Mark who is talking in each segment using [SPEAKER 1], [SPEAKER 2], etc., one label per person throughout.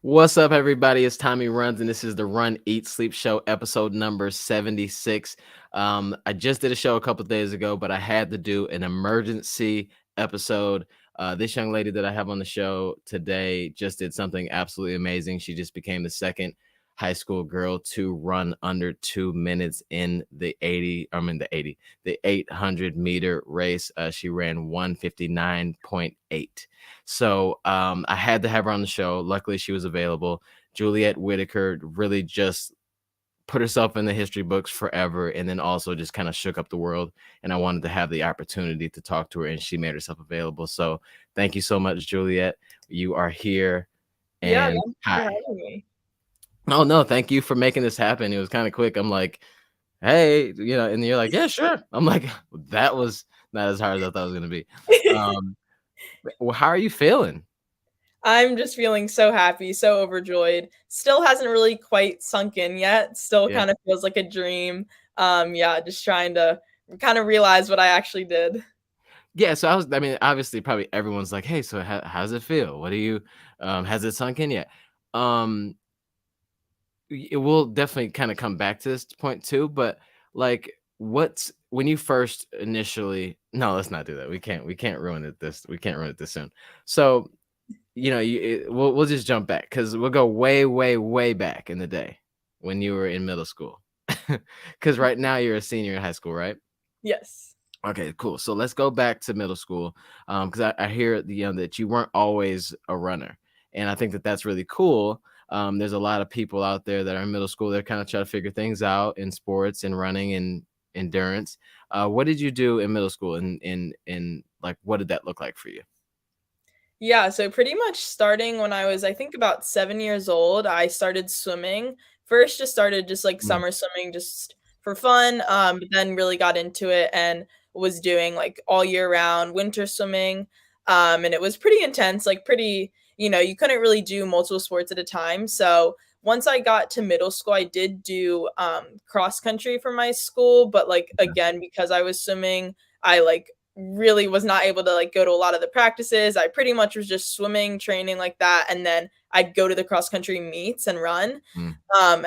[SPEAKER 1] What's up, everybody? It's Tommy Runs, and this is the Run, Eat, Sleep Show, episode number 76. I just did a show a couple days ago, but I had to do an emergency episode. This young lady that I have on the show today just did something absolutely amazing. She just became the second high school girl to run under 2 minutes in the 800-meter race. She ran 1:59.8. So I had to have her on the show. Luckily, she was available. Juliette Whittaker really just put herself in the history books forever, and then also just kind of shook up the world. And I wanted to have the opportunity to talk to her, and she made herself available. So thank you so much, Juliette. You are here.
[SPEAKER 2] Yeah,
[SPEAKER 1] And
[SPEAKER 2] thanks for
[SPEAKER 1] hi.
[SPEAKER 2] having me.
[SPEAKER 1] Oh no, thank you for making this happen. It was kind of quick. I'm like, hey, and you're like, yeah, sure. I'm like, that was not as hard as I thought it was gonna be. Um, well, how are you feeling?
[SPEAKER 2] I'm just feeling so happy, so overjoyed. Still hasn't really quite sunk in yet. Still
[SPEAKER 1] Yeah.
[SPEAKER 2] kind of feels like a dream. Yeah, just trying to kind of realize what I actually did.
[SPEAKER 1] Yeah, so I mean, obviously, probably everyone's like, "Hey, so how does it feel? What do you has it sunk in yet?" Um, it will definitely kind of come back to this point too, but like, what's when you first initially? No, let's not do that. We can't ruin it. We can't ruin it this soon. So we'll just jump back because we'll go way, way, way back in the day when you were in middle school. Because right now you're a senior in high school, right?
[SPEAKER 2] Yes.
[SPEAKER 1] Okay, cool. So let's go back to middle school, because I hear that you weren't always a runner, and I think that that's really cool. There's a lot of people out there that are in middle school. They're kind of trying to figure things out in sports and running and endurance. What did you do in middle school, and in like what did that look like for you?
[SPEAKER 2] Yeah, so pretty much starting when I was, I think, about 7 years old, I started swimming. First, just started just like
[SPEAKER 1] Mm,
[SPEAKER 2] summer swimming just for fun, but then really got into it and was doing like all year round winter swimming. And it was pretty intense, like pretty, you couldn't really do multiple sports at a time. So once I got to middle school, I did do cross country for my school, but like again, because I was swimming, I like really was not able to like go to a lot of the practices. I pretty much was just swimming, training like that, and then I'd go to the cross country meets and run.
[SPEAKER 1] mm,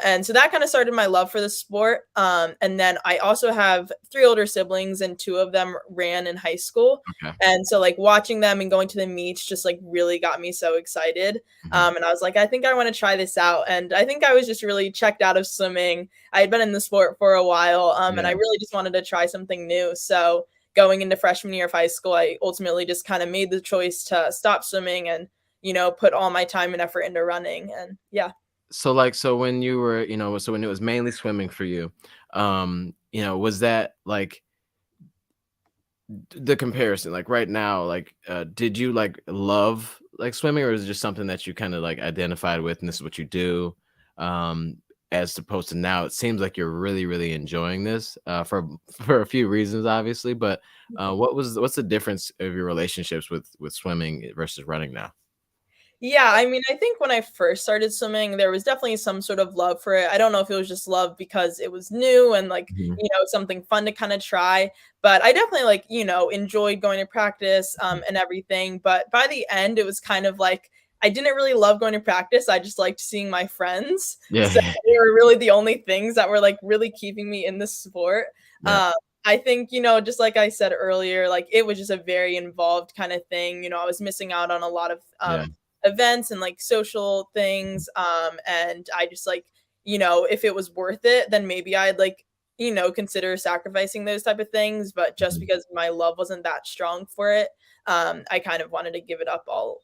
[SPEAKER 2] And so that kind of started my love for the sport. And then I also have three older siblings, and two of them ran in high school.
[SPEAKER 1] okay.
[SPEAKER 2] And so, like, watching them and going to the meets just like really got me so excited.
[SPEAKER 1] Mhm.
[SPEAKER 2] And I was like, I think I want to try this out. And I think I was just really checked out of swimming. I had been in the sport for a while, and I
[SPEAKER 1] Yeah.
[SPEAKER 2] really just wanted to try something new. So, going into freshman year of high school, I ultimately just kind of made the choice to stop swimming and, put all my time and effort into running. And yeah.
[SPEAKER 1] So when you were, so when it was mainly swimming for you, was that like the comparison, like right now, like did you like love like swimming, or is it just something that you kind of like identified with and this is what you do? Um, as opposed to now, it seems like you're really, really enjoying this for a few reasons, obviously. But what's the difference of your relationships with swimming versus running now?
[SPEAKER 2] Yeah, I mean, I think when I first started swimming, there was definitely some sort of love for it. I don't know if it was just love because it was new and like,
[SPEAKER 1] Mhm.
[SPEAKER 2] something fun to kind of try, but I definitely like, enjoyed going to practice
[SPEAKER 1] Mhm.
[SPEAKER 2] and everything. But by the end, it was kind of like I didn't really love going to practice. I just liked seeing my friends.
[SPEAKER 1] Yeah,
[SPEAKER 2] So they were really the only things that were like really keeping me in the sport.
[SPEAKER 1] yeah,
[SPEAKER 2] Um, I think, just like I said earlier, like it was just a very involved kind of thing. I was missing out on a lot of
[SPEAKER 1] yeah.
[SPEAKER 2] events and like social things, and I just like, if it was worth it, then maybe I'd like, consider sacrificing those type of things, but just
[SPEAKER 1] Mhm.
[SPEAKER 2] because my love wasn't that strong for it, I kind of wanted to give it up all.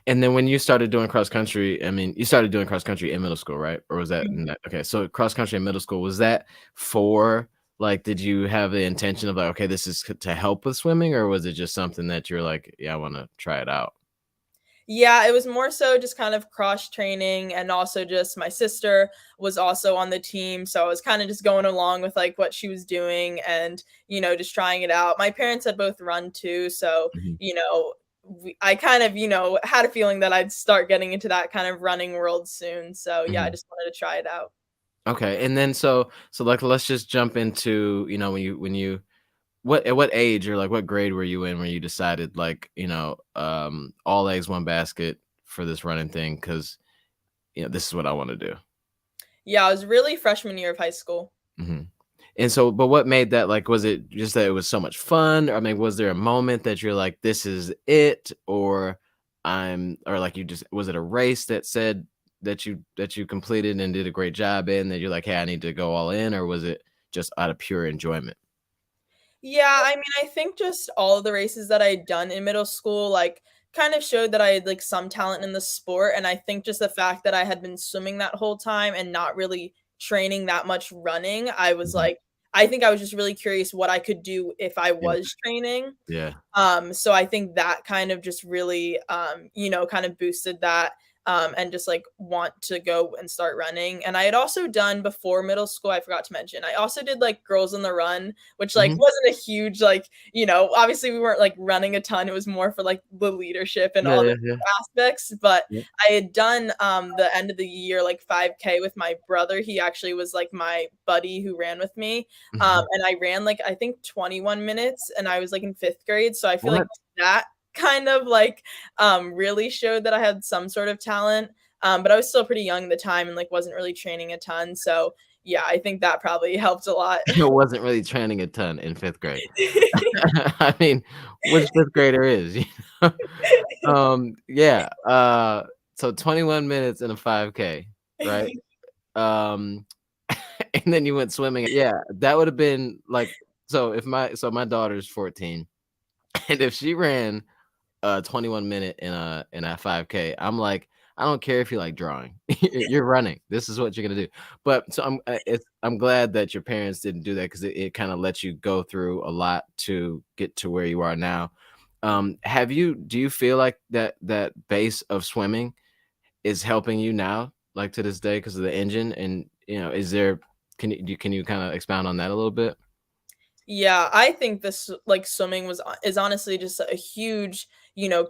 [SPEAKER 1] And then when you started doing cross country, I mean, you started doing cross country in middle school, right? Or was that in that okay, so cross country in middle school, was that for like, did you have the intention of like, okay, this is to help with swimming, or was it just something that you're like, yeah, I want to try it out?
[SPEAKER 2] Yeah, it was more so just kind of cross training, and also just my sister was also on the team, so I was kind of just going along with like what she was doing and, just trying it out. My parents had both run too, so,
[SPEAKER 1] Mhm,
[SPEAKER 2] I kind of, had a feeling that I'd start getting into that kind of running world soon. So, yeah, I
[SPEAKER 1] mhm.
[SPEAKER 2] just wanted to try it out.
[SPEAKER 1] Okay, and then so like let's just jump into, when you what at what age or like what grade were you in when you decided like, all eggs, one basket for this running thing because this is what I want to do?
[SPEAKER 2] Yeah, it was really freshman year of high school.
[SPEAKER 1] Hmm. And so, but what made that, like, was it just that it was so much fun? I mean, was there a moment that you're like, this is it? Or like you just, was it a race that said that you completed and did a great job in that you're like, hey, I need to go all in? Or was it just out of pure enjoyment?
[SPEAKER 2] Yeah, I mean, I think just all of the races that I'd done in middle school, like, kind of showed that I had, like, some talent in the sport, and I think just the fact that I had been swimming that whole time and not really training that much running, I was
[SPEAKER 1] Mhm.
[SPEAKER 2] like I think I was just really curious what I could do if I
[SPEAKER 1] Yeah.
[SPEAKER 2] was training.
[SPEAKER 1] Yeah.
[SPEAKER 2] So I think that kind of just really, kind of boosted that, and just like want to go and start running. And I had also done before middle school, I forgot to mention, I also did like Girls on the Run, which like
[SPEAKER 1] Hmm.
[SPEAKER 2] wasn't a huge, like, obviously we weren't like running a ton. It was more for like the leadership and
[SPEAKER 1] Yeah.
[SPEAKER 2] all the
[SPEAKER 1] Yeah. Yeah.
[SPEAKER 2] aspects. But
[SPEAKER 1] Yeah.
[SPEAKER 2] I had done the end of the year like 5K with my brother. He actually was like my buddy who ran with me.
[SPEAKER 1] Mhm.
[SPEAKER 2] And I ran like I think 21 minutes and I was like in 5th grade. So I feel like
[SPEAKER 1] What?
[SPEAKER 2] that kind of like really showed that I had some sort of talent. But I was still pretty young at the time and like wasn't really training a ton. So yeah, I think that probably helped a lot.
[SPEAKER 1] I wasn't really training a ton in 5th grade. I mean, which 5th grader is, you know? Yeah, so 21 minutes in a 5K, right? Um, and then you went swimming. Yeah, that would have been like, so my daughter's 14, and if she ran 21 minute in a 5K. I'm like, I don't care if you like drawing. You're running. This is what you're gonna do. But so I'm glad that your parents didn't do that because it kind of lets you go through a lot to get to where you are now. Do you feel like that base of swimming is helping you now, like to this day, because of the engine? And is there can you kind of expound on that a little bit?
[SPEAKER 2] Yeah, I think this like swimming is honestly just a huge,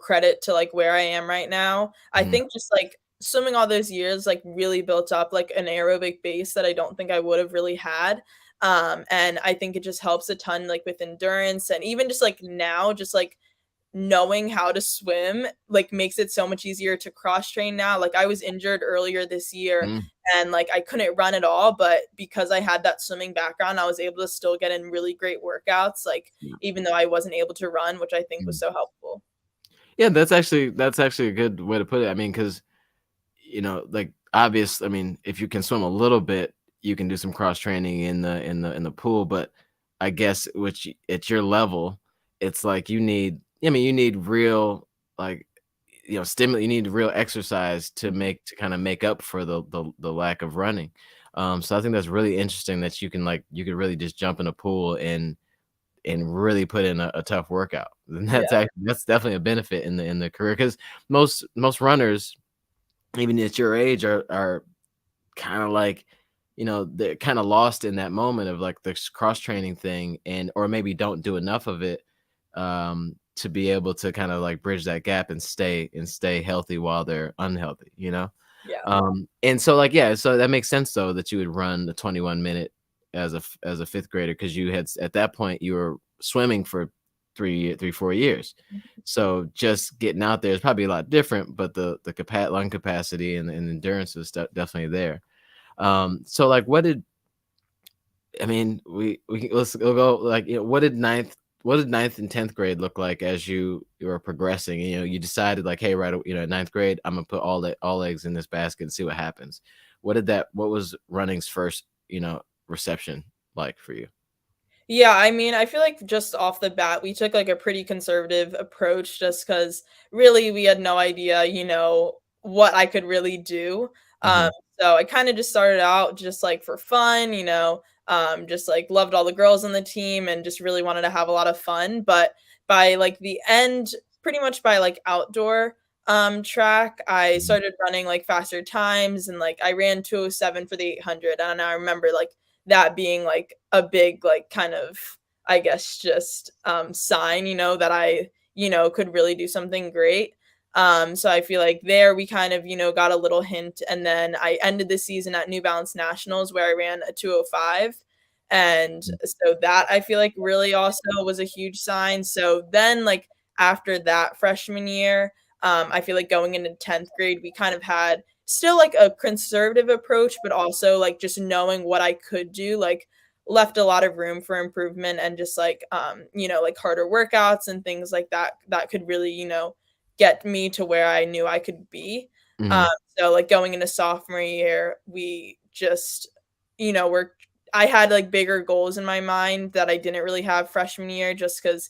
[SPEAKER 2] credit to like where I am right now. I
[SPEAKER 1] Mhm.
[SPEAKER 2] think just like swimming all those years like really built up like an aerobic base that I don't think I would have really had. And I think it just helps a ton like with endurance and even just like now just like knowing how to swim like makes it so much easier to cross train now. Like I was injured earlier this year
[SPEAKER 1] Mhm.
[SPEAKER 2] and like I couldn't run at all, but because I had that swimming background, I was able to still get in really great workouts like
[SPEAKER 1] Yeah.
[SPEAKER 2] even though I wasn't able to run, which I think was
[SPEAKER 1] Mhm.
[SPEAKER 2] so helpful.
[SPEAKER 1] Yeah, that's actually a good way to put it. I mean, because like obvious. I mean, if you can swim a little bit, you can do some cross training in the pool. But I guess at your level, it's like you need. I mean, you need real like stimulate. You need real exercise to kind of make up for the lack of running. So I think that's really interesting that you could really just jump in a pool and really put in a tough workout. And
[SPEAKER 2] Yeah.
[SPEAKER 1] that's definitely a benefit in the career because most runners even at your age are kind of like they're kind of lost in that moment of like this cross training thing and or maybe don't do enough of it to be able to kind of like bridge that gap and stay healthy while they're unhealthy.
[SPEAKER 2] Yeah.
[SPEAKER 1] And so like yeah, so that makes sense though that you would run the 21 minute as a fifth grader because you had at that point you were swimming for 4 years. So just getting out there is probably a lot different, but the lung capacity and endurance is definitely there. So like, what did I mean? We'll go like what did ninth and 10th grade look like as you were progressing? You decided like, hey, right, at ninth grade, I'm gonna put all eggs in this basket and see what happens. What was running's first reception like for you?
[SPEAKER 2] Yeah, I mean, I feel like just off the bat, we took like a pretty conservative approach just because really we had no idea, what I could really do. Um,
[SPEAKER 1] Hmm.
[SPEAKER 2] so I kind of just started out just like for fun, just like loved all the girls on the team and just really wanted to have a lot of fun. But by like the end, pretty much by like outdoor track, I started running like faster times and like I ran 2:07 for the 800. And I remember like that being like a big like kind of I guess just sign, that I, could really do something great. So I feel like there we kind of, got a little hint and then I ended the season at New Balance Nationals where I ran a 2:05. And so that I feel like really also was a huge sign. So then like after that freshman year, I feel like going into 10th grade, we kind of had still like a conservative approach, but also like just knowing what I could do, like left a lot of room for improvement and just like like harder workouts and things like that that could really, get me to where I knew I could be. Um,
[SPEAKER 1] Mhm.
[SPEAKER 2] so like going into sophomore year, we just, we're I had like bigger goals in my mind that I didn't really have freshman year just because,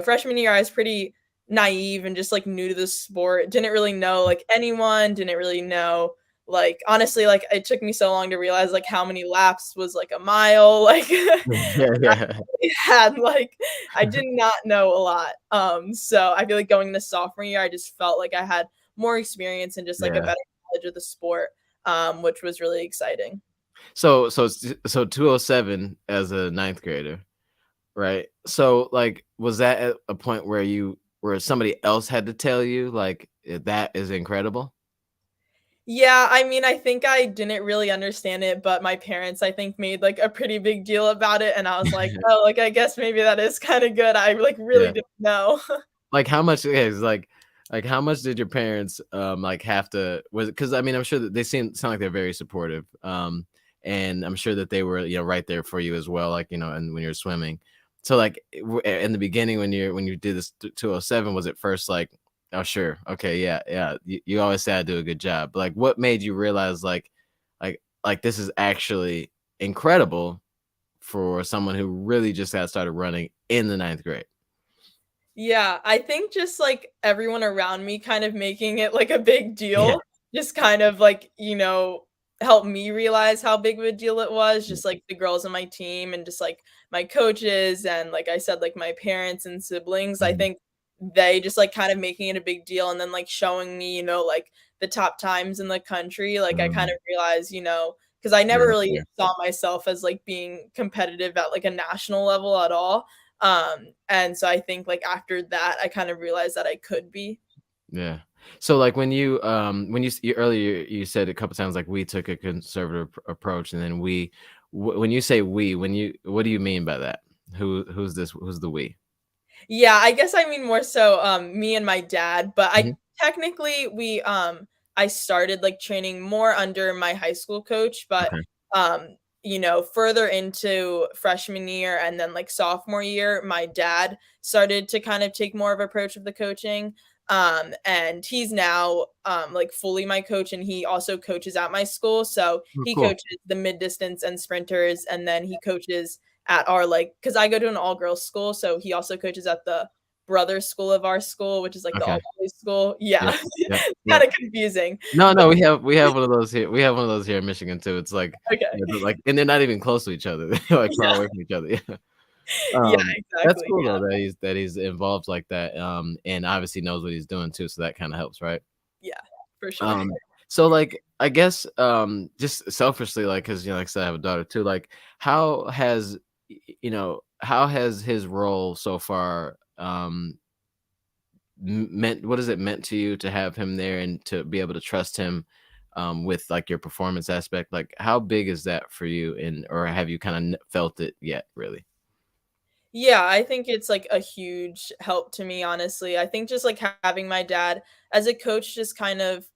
[SPEAKER 2] freshman year I was pretty naive and just like new to the sport, didn't really know like anyone, didn't really know like honestly like it took me so long to realize like how many laps was like a mile, like
[SPEAKER 1] Yeah, yeah.
[SPEAKER 2] had like I did not know a lot. So I feel like going into sophomore year, I just felt like I had more experience and just like a
[SPEAKER 1] Yeah.
[SPEAKER 2] better knowledge of the sport, which was really exciting.
[SPEAKER 1] So 207 as a ninth grader, right? So, like, was that at a point where somebody else had to tell you, like, that is incredible?
[SPEAKER 2] Yeah, I mean, I think I didn't really understand it, but my parents, I think, made like a pretty big deal about it, and I was like, oh, like I guess maybe that is kind of good. I like really
[SPEAKER 1] Yeah.
[SPEAKER 2] didn't know.
[SPEAKER 1] Like, how much is like, how much did your parents, like, have to was because I mean, I'm sure that they sound like they're very supportive, and I'm sure that they were, right there for you as well, like, and when you're swimming. So, like, in the beginning when you did this 207, was it first like, "Oh, sure. Okay, yeah, yeah, you always say I do a good job." But, like, what made you realize, like, this is actually incredible for someone who really just got started running in the ninth grade?
[SPEAKER 2] Yeah, I think just, like, everyone around me kind of making it, like, a big
[SPEAKER 1] Yeah.
[SPEAKER 2] deal, just kind of, like, helped me realize how big of a deal it was,
[SPEAKER 1] Yeah.
[SPEAKER 2] just, like, the girls on my team and just, like, my coaches and, like I said, like, my parents and siblings, I
[SPEAKER 1] Mhm.
[SPEAKER 2] think they just, like, kind of making it a big deal and then, like, showing me, like, the top times in the country, like, I kind
[SPEAKER 1] Mhm.
[SPEAKER 2] of realized, because I
[SPEAKER 1] Yeah,
[SPEAKER 2] never
[SPEAKER 1] that's
[SPEAKER 2] really
[SPEAKER 1] fair.
[SPEAKER 2] saw myself as, like, being competitive at, like, a national level at all. And so I think, like, after that, I kind of realized that I could be.
[SPEAKER 1] Yeah. So, like, when you earlier you said a couple times, like, we took a conservative approach, and then when you say we, what do you mean by that? Who's the we?
[SPEAKER 2] Yeah, I guess I mean more so, me and my dad, but I
[SPEAKER 1] Mhm.
[SPEAKER 2] technically I started, like, training more under my high school coach, but,
[SPEAKER 1] Okay.
[SPEAKER 2] further into freshman year and then, like, sophomore year, my dad started to kind of take more of approach of the coaching, and he's now, like, fully my coach, and he also coaches at my school, so
[SPEAKER 1] Oh,
[SPEAKER 2] he
[SPEAKER 1] cool.
[SPEAKER 2] coaches the mid distance and sprinters, and then he coaches at our like because I go to an all girls school, so he also coaches at the brother school of our school, which is like the
[SPEAKER 1] Okay.
[SPEAKER 2] all boys school. Yeah,
[SPEAKER 1] Yep. Yep.
[SPEAKER 2] it's
[SPEAKER 1] Yep.
[SPEAKER 2] kind of confusing,
[SPEAKER 1] No,
[SPEAKER 2] but
[SPEAKER 1] no, we have one of those here. We have one of those here in Michigan too. It's like,
[SPEAKER 2] okay,
[SPEAKER 1] they're like, and they're not even close to each other. They're like far
[SPEAKER 2] yeah,
[SPEAKER 1] away from each other. Yeah.
[SPEAKER 2] yeah,
[SPEAKER 1] That's
[SPEAKER 2] exactly,
[SPEAKER 1] cool though
[SPEAKER 2] yeah,
[SPEAKER 1] that he's involved like that. And obviously knows what he's doing too. So that kind of helps, right?
[SPEAKER 2] yeah, for sure.
[SPEAKER 1] Um, so, like, I guess, just selfishly, like, cause like I said, I have a daughter too. Like, how has how has his role so far, meant what has it meant to you to have him there and to be able to trust him, with like your performance aspect? Like, how big is that for you? And or have you kind of felt it yet, really?
[SPEAKER 2] Yeah, I think it's like a huge help to me, honestly. I think just like having my dad as a coach just kind of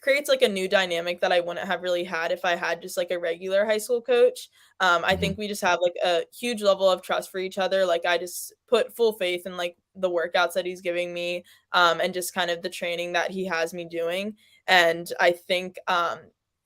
[SPEAKER 2] creates like a new dynamic that I wouldn't have really had if I had just like a regular high school coach. I
[SPEAKER 1] Hmm.
[SPEAKER 2] think we just have like a huge level of trust for each other. Like I just put full faith in like the workouts that he's giving me and just kind of the training that he has me doing. And I think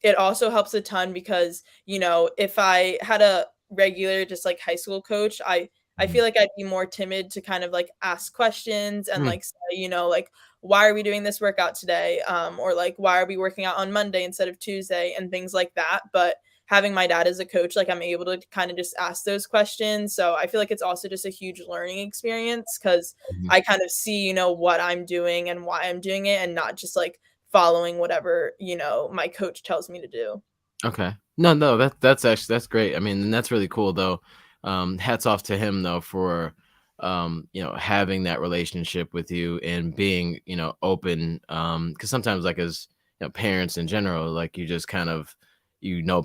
[SPEAKER 2] it also helps a ton because, if I had a regular just like high school coach, I
[SPEAKER 1] Hmm.
[SPEAKER 2] feel like I'd be more timid to kind of like ask questions and
[SPEAKER 1] Hmm.
[SPEAKER 2] like say, like why are we doing this workout today? Or like why are we working out on Monday instead of Tuesday and things like that. But having my dad as a coach, like I'm able to kind of just ask those questions. So I feel like it's also just a huge learning experience because
[SPEAKER 1] Hmm.
[SPEAKER 2] I kind of see, what I'm doing and why I'm doing it and not just like following whatever, my coach tells me to do.
[SPEAKER 1] Okay. No, no, that's actually that's great. I mean, and that's really cool though. Hats off to him though for having that relationship with you and being, open. Because sometimes like as parents in general, like you just kind of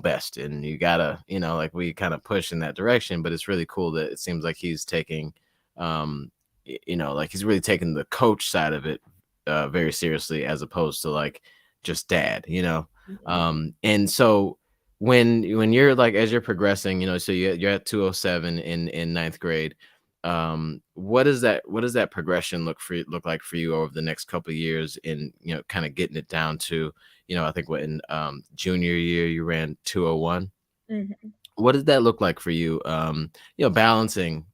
[SPEAKER 1] best and you gotta, like we kind of push in that direction. But it's really cool that it seems like he's taking like he's really taking the coach side of it very seriously as opposed to like just dad, you know.
[SPEAKER 2] Mhm.
[SPEAKER 1] And so when you're like as you're progressing, you know, so you're at 207 in ninth grade. What does that progression look like for you over the next couple of years in, you know, kind of getting it down to, you know, I think what in junior year you ran 201.
[SPEAKER 2] Mhm.
[SPEAKER 1] What did that look like for you? You know, balancing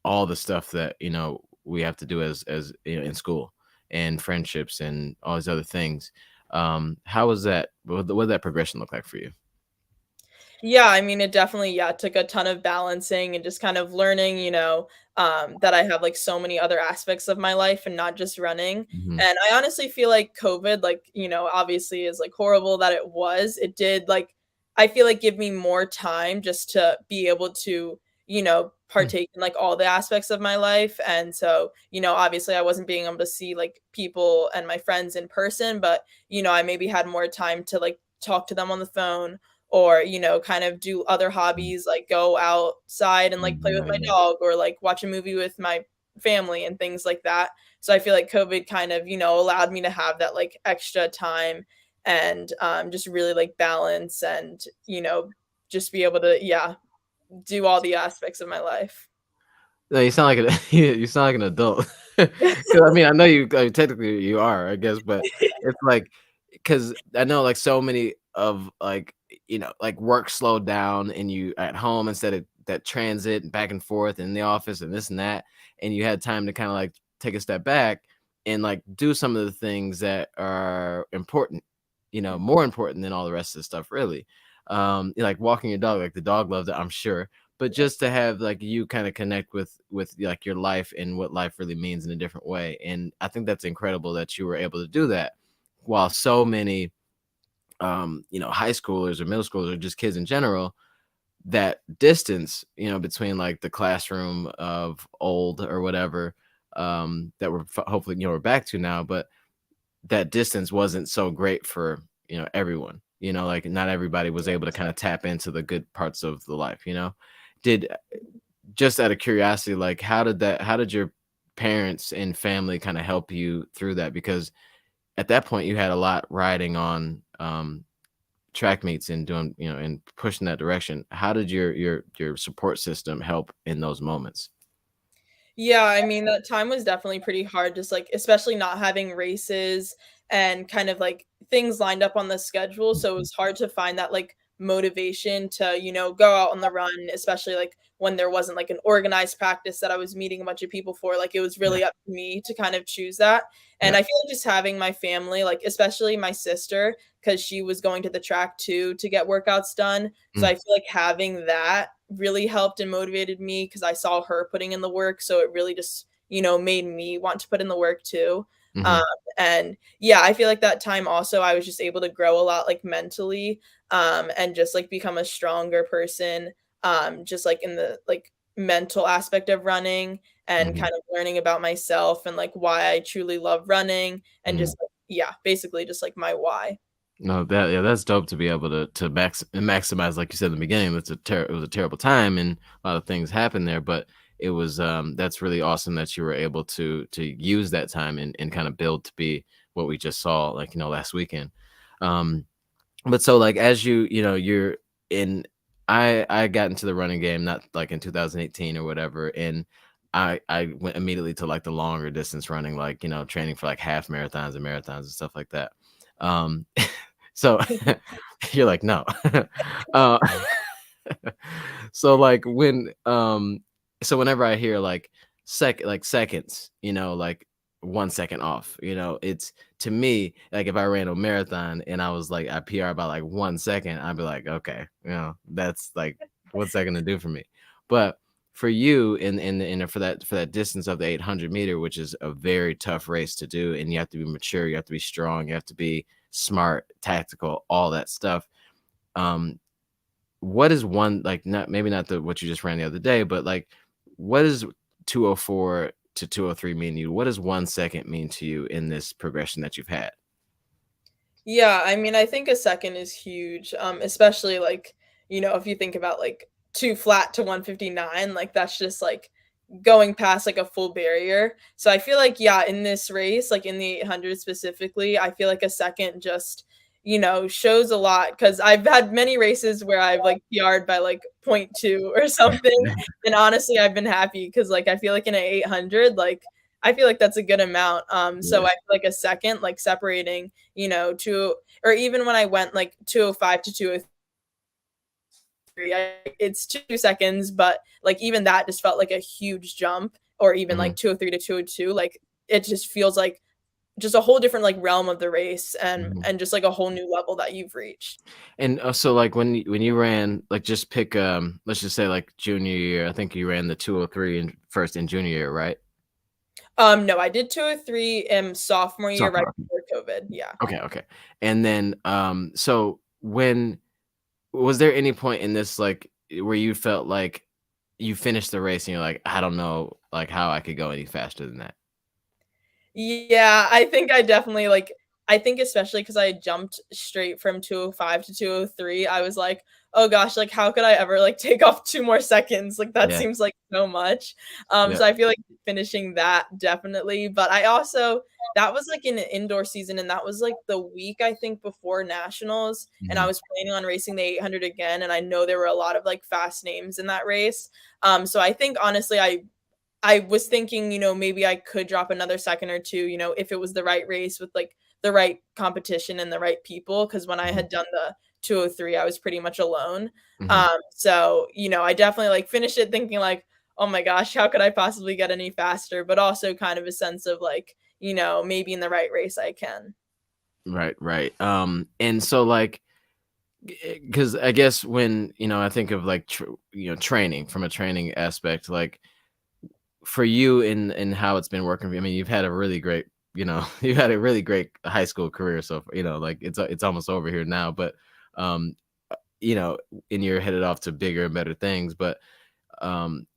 [SPEAKER 1] all the stuff that, you know, we have to do as you know, in school and friendships and all these other things. How was that? What did that progression look like for you?
[SPEAKER 2] Yeah, I mean, it definitely, yeah, took a ton of balancing and just kind of learning, that I have like so many other aspects of my life and not just running.
[SPEAKER 1] Mhm.
[SPEAKER 2] And I honestly feel like COVID, like, obviously is like horrible that it was. It did like, I feel like give me more time just to be able to,
[SPEAKER 1] Mm,
[SPEAKER 2] partake in like all the aspects of my life. And so, obviously I wasn't being able to see like people and my friends in person, but, I maybe had more time to like talk to them on the phone or kind of do other
[SPEAKER 1] mm,
[SPEAKER 2] hobbies like go outside and like play with
[SPEAKER 1] right,
[SPEAKER 2] my
[SPEAKER 1] right.
[SPEAKER 2] dog or like watch a movie with my family and things like that. So I feel like COVID kind of allowed me to have that like extra time and just really like balance and just be able to, yeah, do all the aspects of my life.
[SPEAKER 1] No, you sound like an you sound like an adult. 'Cause I mean, I know you technically you are, I guess, but it's like because I know like so many of like you know like work slowed down and you at home instead of that transit and back and forth in the office and this and that, and you had time to kind of like take a step back and like do some of the things that are important, you know, more important than all the rest of the stuff, really. Like walking your dog, like the dog loved it, I'm sure, but just to have like you kind of connect with like your life and what life really means in a different way. And I think that's incredible that you were able to do that while so many you know, high schoolers or middle schoolers or just kids in general, that distance, you know, between like the classroom of old or whatever, that we're hopefully, you know, we're back to now, but that distance wasn't so great for, you know, everyone. You know, like not everybody was able to kind of tap into the good parts of the life, you know. Did just out of curiosity, like how did your parents and family kind of help you through that? Because at that point you had a lot riding on track meets and doing, you know, and pushing that direction. How did your support system help in those moments?
[SPEAKER 2] Yeah, I mean, that time was definitely pretty hard, just like especially not having races and kind of like things lined up on the schedule. So it was hard to find that like motivation to, go out on the run, especially like when there wasn't like an organized practice that I was meeting a bunch of people for. Like it was
[SPEAKER 1] Yeah,
[SPEAKER 2] really up to me to kind of choose that. And
[SPEAKER 1] yeah.
[SPEAKER 2] I feel like just having my family, like especially my sister, because she was going to the track too to get workouts done. So
[SPEAKER 1] Mm,
[SPEAKER 2] I feel like having that really helped and motivated me because I saw her putting in the work. So it really just, made me want to put in the work too. Um,
[SPEAKER 1] mhm,
[SPEAKER 2] and yeah, I feel like that time also I was just able to grow a lot like mentally and just like become a stronger person just like in the like mental aspect of running and
[SPEAKER 1] mhm,
[SPEAKER 2] kind of learning about myself and like why I truly love running and
[SPEAKER 1] mhm.
[SPEAKER 2] just like, yeah, basically just like my why.
[SPEAKER 1] No, that yeah, that's dope to be able to maximize, like you said in the beginning. It was a terrible time, and a lot of things happened there. But it was that's really awesome that you were able to use that time and kind of build to be what we just saw, like you know, last weekend. Um, but so like as you know you're in, I got into the running game not like in 2018 or whatever, and I went immediately to like the longer distance running, like you know, training for like half marathons and marathons and stuff like that. Um, so you're like, "No." Uh, so, like, so whenever I hear, like, seconds, you know, like, 1 second off, you know, it's to me, like, if I ran a marathon and I was, like, I PR by, like, 1 second, I'd be like, "Okay, you know, that's, like, what's that gonna do for me?" But for you in for that distance of the 800-meter, which is a very tough race to do, and you have to be mature, you have to be strong, you have to be smart, tactical, all that stuff. Um, what is one like not maybe not the what you just ran the other day, but like what does 204 to 203 mean to you? What does 1 second mean to you in this progression that you've had?
[SPEAKER 2] Yeah, I mean, I think a second is huge, especially like, if you think about like two flat to 159, like that's just like going past like a full barrier. So I feel like, yeah, in this race, like in the 800 specifically, I feel like a second just, shows a lot because I've had many races where I've like PR'd by like point 0.2 or something. And honestly, I've been happy because like I feel like in an 800, like I feel like that's a good amount. So
[SPEAKER 1] Yeah.
[SPEAKER 2] I feel like a second, like separating, two, or even when I went like 205 to 203, it's 2 seconds, but like even that just felt like a huge jump, or even
[SPEAKER 1] Mhm,
[SPEAKER 2] like 203 to 202. Like it just feels like just a whole different like realm of the race, and
[SPEAKER 1] mhm.
[SPEAKER 2] just like a whole new level that you've reached.
[SPEAKER 1] And, so, like, when you ran, like, just pick, let's just say, like, junior year, I think you ran the 203 in first in junior year, right?
[SPEAKER 2] No, I did 203 in sophomore year right
[SPEAKER 1] Sophomore,
[SPEAKER 2] before COVID. Yeah.
[SPEAKER 1] okay, okay. And then, so when was there any point in this, like, where you felt like you finished the race and you're like, "I don't know, like, how I could go any faster than that?"
[SPEAKER 2] Yeah, I think I definitely, like, I think especially because I jumped straight from 205 to 203, I was like, "Oh gosh, like, how could I ever, like, take off 2 more seconds?" Like, that
[SPEAKER 1] Yeah,
[SPEAKER 2] seems like so much.
[SPEAKER 1] yeah,
[SPEAKER 2] So I feel like finishing that definitely, but I also, that was, like, in an indoor season, and that was, like, the week, I think, before nationals, and I
[SPEAKER 1] mhm,
[SPEAKER 2] was planning on racing the 800 again, and I know there were a lot of, like, fast names in that race. So I think honestly, I was thinking, maybe I could drop another second or 2, if it was the right race with, like, the right competition and the right people. Because when I
[SPEAKER 1] mhm,
[SPEAKER 2] had done the 203, I was pretty much alone.
[SPEAKER 1] mhm.
[SPEAKER 2] So, I definitely, like, finished it thinking, like, "Oh my gosh, how could I possibly get any faster?" But also kind of a sense of, like, maybe in the right race I can.
[SPEAKER 1] Right, right. And so, like, because I guess when, I think of, like, training from a training aspect, like, for you and how it's been working for you, I mean, you've had a really great, you had a really great high school career, so, like, it's almost over here now, but, um, you know, and you're headed off to bigger and better things, but, um,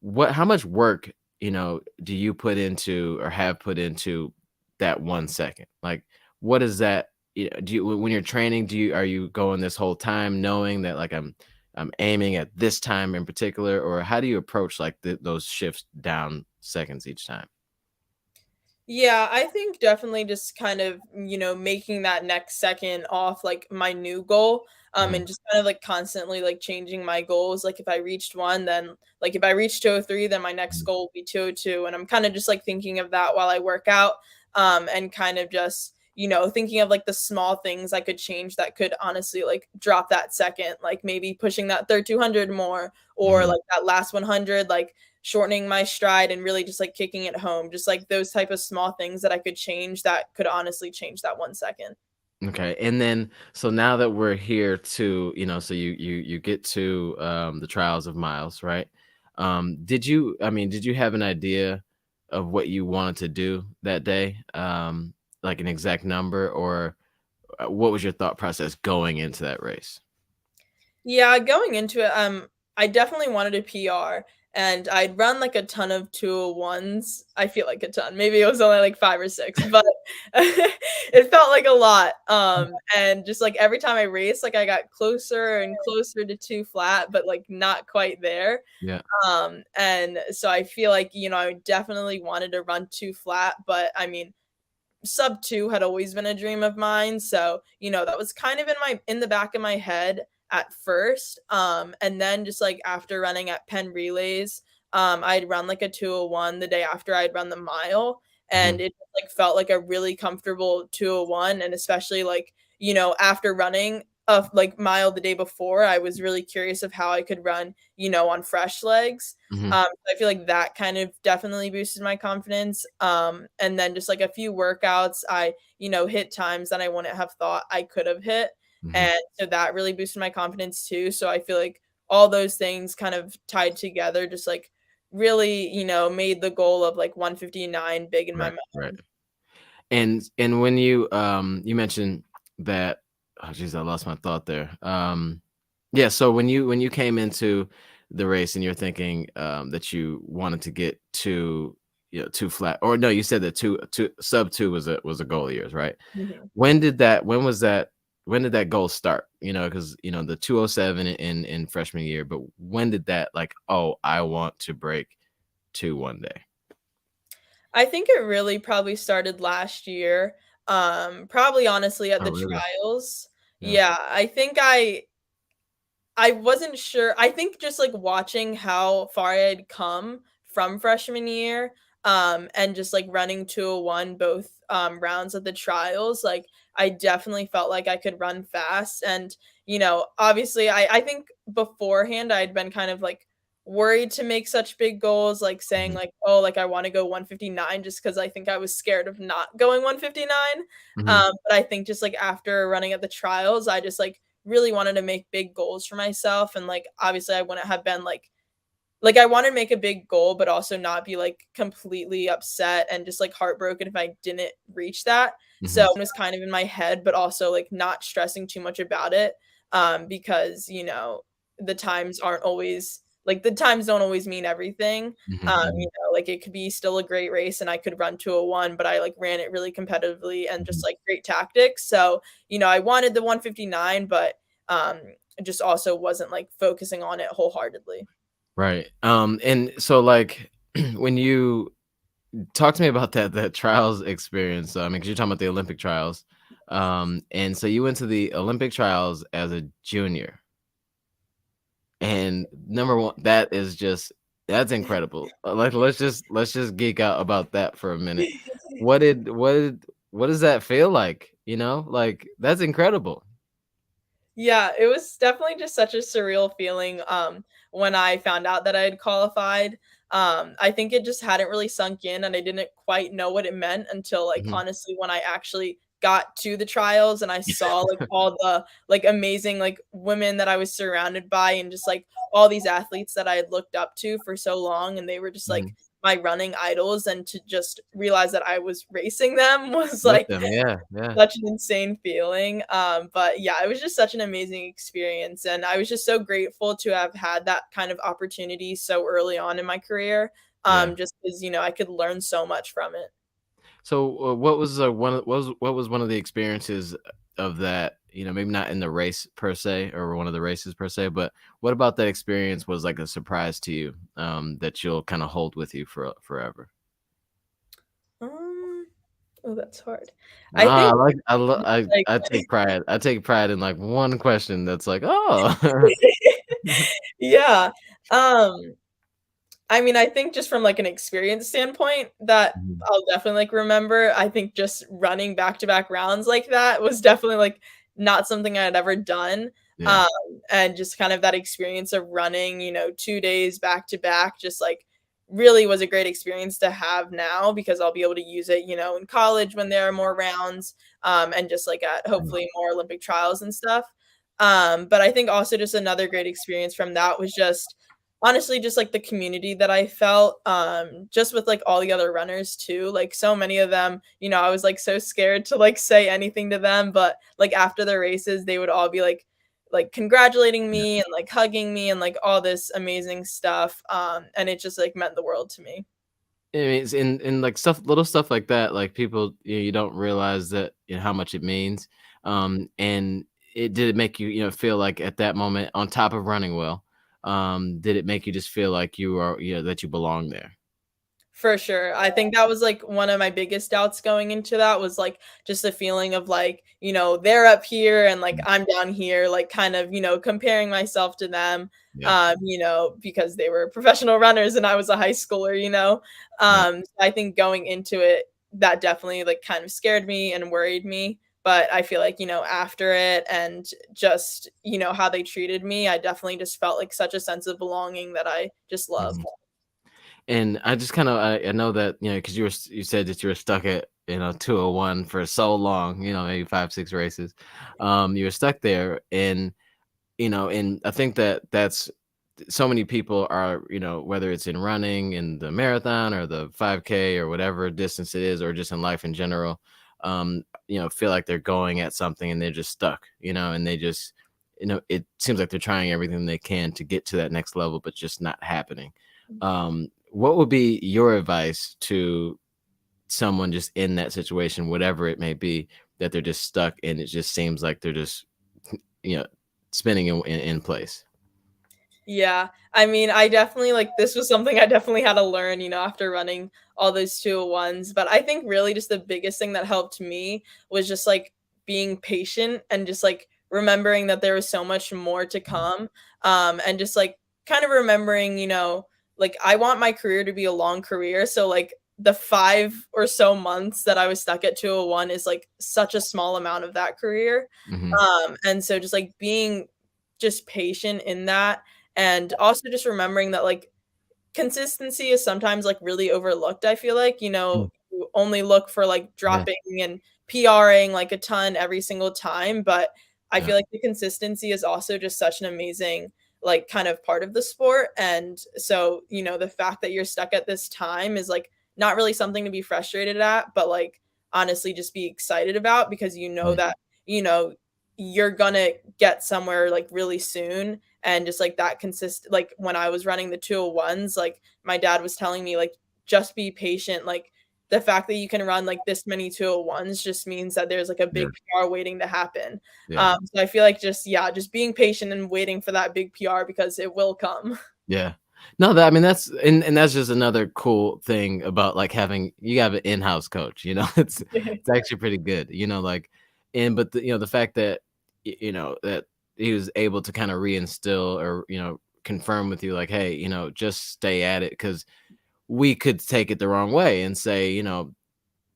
[SPEAKER 1] what how much work, do you put into or have put into that 1 second? Like, what is that, do you when you're training, are you going this whole time knowing that, like, I'm aiming at this time in particular, or how do you approach, like, those shifts down seconds each time?
[SPEAKER 2] Yeah, I think definitely just kind of, making that next second off like my new goal.
[SPEAKER 1] Mhm,
[SPEAKER 2] And just kind of like constantly like changing my goals. Like if I reached one, then like if I reached 203, then my next
[SPEAKER 1] mhm,
[SPEAKER 2] goal will be 202. And I'm kind of just like thinking of that while I work out. And kind of just, thinking of like the small things I could change that could honestly like drop that second, like maybe pushing that third 200 more, or
[SPEAKER 1] mhm.
[SPEAKER 2] like that last 100, like shortening my stride and really just like kicking it home, just like those type of small things that I could change that could honestly change that 1 second.
[SPEAKER 1] Okay, and then so now that we're here to, so you get to the trials of miles, right? Did you have an idea of what you wanted to do that day? Like an exact number, or what was your thought process going into that race?
[SPEAKER 2] Yeah, going into it, I definitely wanted a PR, and I'd run like a ton of 201s. I feel like a ton. Maybe it was only like 5 or 6, but it felt like a lot. And just like every time I raced, like I got closer and closer to 2 flat, but like not quite there.
[SPEAKER 1] Yeah.
[SPEAKER 2] And so I feel like, I definitely wanted to run 2 flat, but I mean, sub 2 had always been a dream of mine, so, that was kind of in the back of my head at first, and then just, like, after running at Penn Relays, I'd run, like, a 2:01 the day after I'd run the mile, and
[SPEAKER 1] Hmm.
[SPEAKER 2] it, like, felt like a really comfortable 2:01, and especially, like, after running a, like, mile the day before, I was really curious of how I could run, on fresh legs.
[SPEAKER 1] Hmm.
[SPEAKER 2] I feel like that kind of definitely boosted my confidence. And then just like a few workouts, I, hit times that I wouldn't have thought I could have hit.
[SPEAKER 1] Hmm.
[SPEAKER 2] And so that really boosted my confidence too. So I feel like all those things kind of tied together, just like really, made the goal of like 159 big in my
[SPEAKER 1] Right,
[SPEAKER 2] mind.
[SPEAKER 1] right. And when you mentioned that, oh geez, I lost my thought there. Yeah, so when you came into the race and you're thinking that you wanted to get to, 2 flat, or no, you said that two sub 2 was a goal of yours, right?
[SPEAKER 2] Mhm.
[SPEAKER 1] When did that goal start? Because the 207 in freshman year, but when did that, like, oh, I want to break to one day?
[SPEAKER 2] I think it really probably started last year, probably honestly at
[SPEAKER 1] Oh,
[SPEAKER 2] the
[SPEAKER 1] really?
[SPEAKER 2] trials.
[SPEAKER 1] Yeah.
[SPEAKER 2] Yeah, I wasn't sure. I think just, like, watching how far I had come from freshman year, and just, like, running 201 both, rounds of the trials, like, I definitely felt like I could run fast, and, obviously, I think beforehand, I'd been kind of, like, worried to make such big goals, like, saying,
[SPEAKER 1] Mhm,
[SPEAKER 2] like, "Oh, like, I wanna go 159," just because I think I was scared of not going 159,
[SPEAKER 1] mhm,
[SPEAKER 2] but I think just, like, after running at the trials, I just, like, really wanted to make big goals for myself, and, like, obviously I wouldn't have been like, I wanna make a big goal, but also not be, like, completely upset and just, like, heartbroken if I didn't reach that. So,
[SPEAKER 1] mhm,
[SPEAKER 2] it was kind of in my head, but also, like, not stressing too much about it, because, the times aren't always like, the times don't always mean everything.
[SPEAKER 1] mhm, mhm,
[SPEAKER 2] Like, it could be still a great race and I could run 201, but I, like, ran it really competitively and just,
[SPEAKER 1] mhm.
[SPEAKER 2] like, great tactics. So, I wanted the 159, but, um, just also wasn't, like, focusing on it wholeheartedly.
[SPEAKER 1] Right. And so, like, when you talk to me about that trials experience, I mean, because 'cause you're talking about the Olympic trials, and so you went to the Olympic trials as a junior, and number 1, that is just that's incredible. Like, let's just geek out about that for a minute. What did what did what does that feel like, you know? Like, that's incredible.
[SPEAKER 2] Yeah, it was definitely just such a surreal feeling, when I found out that I had qualified. I think it just hadn't really sunk in, and I didn't quite know what it meant until, like,
[SPEAKER 1] Mhm.
[SPEAKER 2] honestly, when I actually got to the trials and I saw, like, all the, like, amazing, like, women that I was surrounded by and just, like, all these athletes that I had looked up to for so long, and they were just, like,
[SPEAKER 1] Mhm.
[SPEAKER 2] my running idols, and to just realize that I was racing them was,
[SPEAKER 1] With
[SPEAKER 2] like,
[SPEAKER 1] them, yeah, yeah.
[SPEAKER 2] such an insane feeling, but yeah, it was just such an amazing experience, and I was just so grateful to have had that kind of opportunity so early on in my career,
[SPEAKER 1] Yeah.
[SPEAKER 2] just 'cause, I could learn so much from it.
[SPEAKER 1] So, what was one of the experiences of that, maybe not in the race per se or one of the races per se, but what about that experience was like a surprise to you, that you'll kinda hold with you for forever?
[SPEAKER 2] Um, oh, that's hard. I
[SPEAKER 1] Ah,
[SPEAKER 2] think, like
[SPEAKER 1] I take pride in, like, one question that's like, "Oh."
[SPEAKER 2] yeah, um I mean, I think just from, like, an experience standpoint that
[SPEAKER 1] Mhm.
[SPEAKER 2] I'll definitely, like, remember, I think just running back-to-back rounds like that was definitely, like, not something I had ever done,
[SPEAKER 1] Yeah.
[SPEAKER 2] um, and just kind of that experience of running, 2 days back to back just, like, really was a great experience to have now because I'll be able to use it, in college when there are more rounds, and just, like, at
[SPEAKER 1] Mm,
[SPEAKER 2] hopefully more Olympic trials and stuff, but I think also just another great experience from that was just honestly, just, like, the community that I felt, just with, like, all the other runners too, like, so many of them, I was, like, so scared to, like, say anything to them, but, like, after the races, they would all be, like, congratulating
[SPEAKER 1] yeah.
[SPEAKER 2] me and, like, hugging me and, like, all this amazing stuff, and it just, like, meant the world to me.
[SPEAKER 1] I mean, it's in like, little stuff like that, like, people, you don't realize that, how much it means, and it did it make you, feel like at that moment, on top of running well, did it make you just feel like you are that you belong there?
[SPEAKER 2] For sure. I think that was, like, one of my biggest doubts going into that was, like, just the feeling of, like, they're up here and, like,
[SPEAKER 1] Mm,
[SPEAKER 2] I'm down here, like, kind of, comparing myself to them,
[SPEAKER 1] yeah,
[SPEAKER 2] because they were professional runners and I was a high schooler,
[SPEAKER 1] yeah,
[SPEAKER 2] I think going into it, that definitely, like, kind of scared me and worried me, but I feel like, after it and just, how they treated me, I definitely just felt, like, such a sense of belonging that I just loved.
[SPEAKER 1] mhm. And I just kinda I know that, because you said that you were stuck at, 201 for so long, maybe 5, 6 races. You were stuck there, and I think that that's so many people are, whether it's in running, in the marathon or the 5K or whatever distance it is, or just in life in general, feel like they're going at something and they're just stuck, and they just, it seems like they're trying everything they can to get to that next level, but just not happening. What would be your advice to someone just in that situation, whatever it may be, that they're just stuck and it just seems like they're just, you know, spinning in place?
[SPEAKER 2] Yeah. I mean, I definitely like this was something I definitely had to learn, after running all those 201s. But I think really just the biggest thing that helped me was just like being patient and just like remembering that there was so much more to
[SPEAKER 1] Mhm,
[SPEAKER 2] come. And just like kind of remembering, like I want my career to be a long career. So like the 5 or so months that I was stuck at 201 is like such a small amount of that career.
[SPEAKER 1] mhm,
[SPEAKER 2] And so just like being just patient in that and also just remembering that, like, consistency is sometimes, like, really overlooked, I feel like,
[SPEAKER 1] mm,
[SPEAKER 2] you only look for, like,
[SPEAKER 1] yeah,
[SPEAKER 2] dropping and PRing, like, a ton every single time, but I
[SPEAKER 1] yeah,
[SPEAKER 2] feel like the consistency is also just such an amazing, like, kind of part of the sport, and so, the fact that you're stuck at this time is, like, not really something to be frustrated at, but, like, honestly just be excited about because you know
[SPEAKER 1] mm,
[SPEAKER 2] that, you know, you're gonna get somewhere, like, really soon, and just like that like when I was running the 201s, like my dad was telling me like just be patient. Like the fact that you can run like this many 201s just means that there's like a
[SPEAKER 1] yeah,
[SPEAKER 2] big PR waiting to happen.
[SPEAKER 1] yeah.
[SPEAKER 2] So I feel like just yeah, just being patient and waiting for that big PR because it will come.
[SPEAKER 1] Yeah. No, that I mean, that's that's just another cool thing about, like, having you have an in-house coach, you know? It's actually pretty good, like and but the fact that, that he was able to kinda reinstill or, confirm with you, like, "Hey, just stay at it because we could take it the wrong way and say,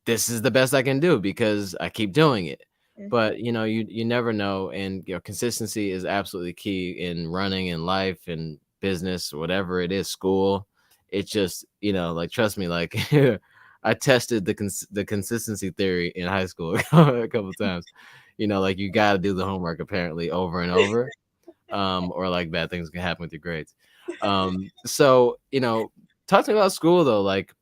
[SPEAKER 1] this is the best I can do because I keep doing it.
[SPEAKER 2] Mhm.
[SPEAKER 1] But you never know, and consistency is absolutely key in running, in life, in business, whatever it is, school. It's just like trust me, like I tested the consistency theory in high school a couple times. Like you got to do the homework apparently over and over, or like bad things can happen with your grades. So talk to me about school though, like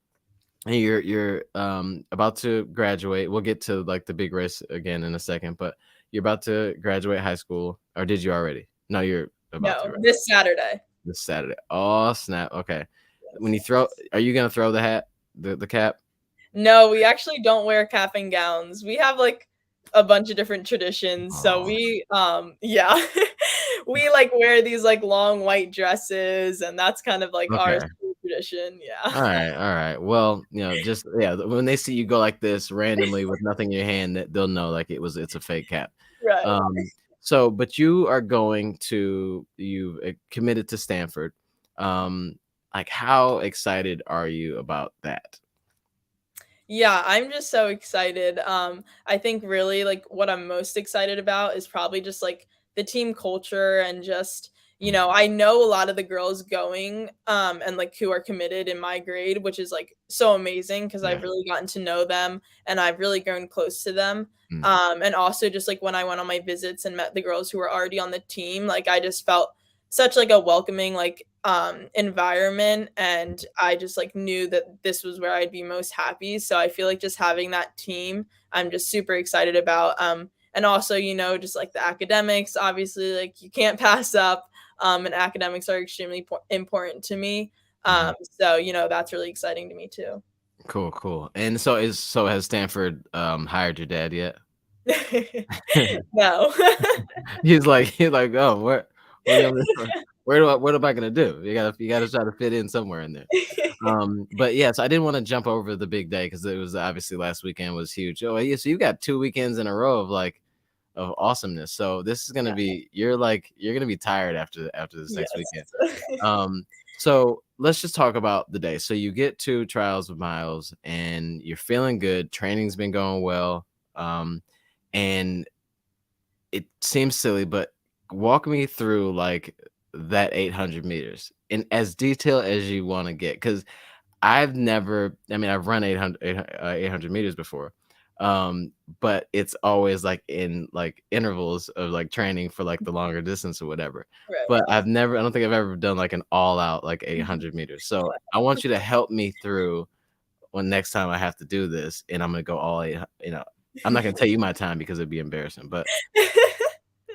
[SPEAKER 1] and you're about to graduate. We'll get to like the big race again in a second, but you're about to graduate high school, or did you already? No, you're about to,
[SPEAKER 2] No,
[SPEAKER 1] right?
[SPEAKER 2] this Saturday.
[SPEAKER 1] This Saturday. Oh, snap. Okay. When
[SPEAKER 2] Yes.
[SPEAKER 1] you throw, are you gonna throw the hat, the cap?
[SPEAKER 2] No, we actually don't wear cap and gowns. We have, like, a bunch of different traditions, so
[SPEAKER 1] Oh,
[SPEAKER 2] we, yeah. We, like, wear these, like, long white dresses, and that's kind of, like, our
[SPEAKER 1] okay.
[SPEAKER 2] school tradition, yeah.
[SPEAKER 1] All right, all right. Well, just yeah, when they see you go like this randomly with nothing in your hand, that they'll know like it's a fake cap.
[SPEAKER 2] Right.
[SPEAKER 1] So, but you are going to you committed to Stanford. Like, how excited are you about that?
[SPEAKER 2] Yeah, I'm just so excited. I think really like what I'm most excited about is probably just like the team culture and just,
[SPEAKER 1] Mm,
[SPEAKER 2] I know a lot of the girls going and like who are committed in my grade, which is like so amazing because I've
[SPEAKER 1] yeah.
[SPEAKER 2] really gotten to know them and I've really grown close to them.
[SPEAKER 1] Mm,
[SPEAKER 2] And also just like when I went on my visits and met the girls who were already on the team, like I just felt such like a welcoming like environment and I just like knew that this was where I'd be most happy. So I feel like just having that team, I'm just super excited about. And also, just like the academics, obviously like you can't pass up. And academics are extremely important to me.
[SPEAKER 1] mhm.
[SPEAKER 2] So, that's really exciting to me too.
[SPEAKER 1] Cool, cool. And so has Stanford hired your dad yet?
[SPEAKER 2] No.
[SPEAKER 1] He's like, oh, what am I, what am I gonna do? You gotta try to fit in somewhere in there. But yeah, so I didn't want to jump over the big day because it was obviously last weekend was huge. Oh yeah, so you got 2 weekends in a row of like of awesomeness. So this is gonna
[SPEAKER 2] Yeah.
[SPEAKER 1] be you're gonna be tired after this next weekend.
[SPEAKER 2] Yes.
[SPEAKER 1] So let's just talk about the day. So you get to Trials of Miles and you're feeling good. Training's been going well. And it seems silly, but walk me through like that 800 meters in as detail as you want to get. Cause I've never, I mean, I've run 800 meters before. But it's always like in like intervals of like training for like the longer distance or whatever.
[SPEAKER 2] Right.
[SPEAKER 1] But I don't think I've ever done like an all out like
[SPEAKER 2] Mhm.
[SPEAKER 1] 800 meters. So I want you to help me through when next time I have to do this and I'm going to go all eight, I'm not going to tell you my time because it'd be embarrassing, but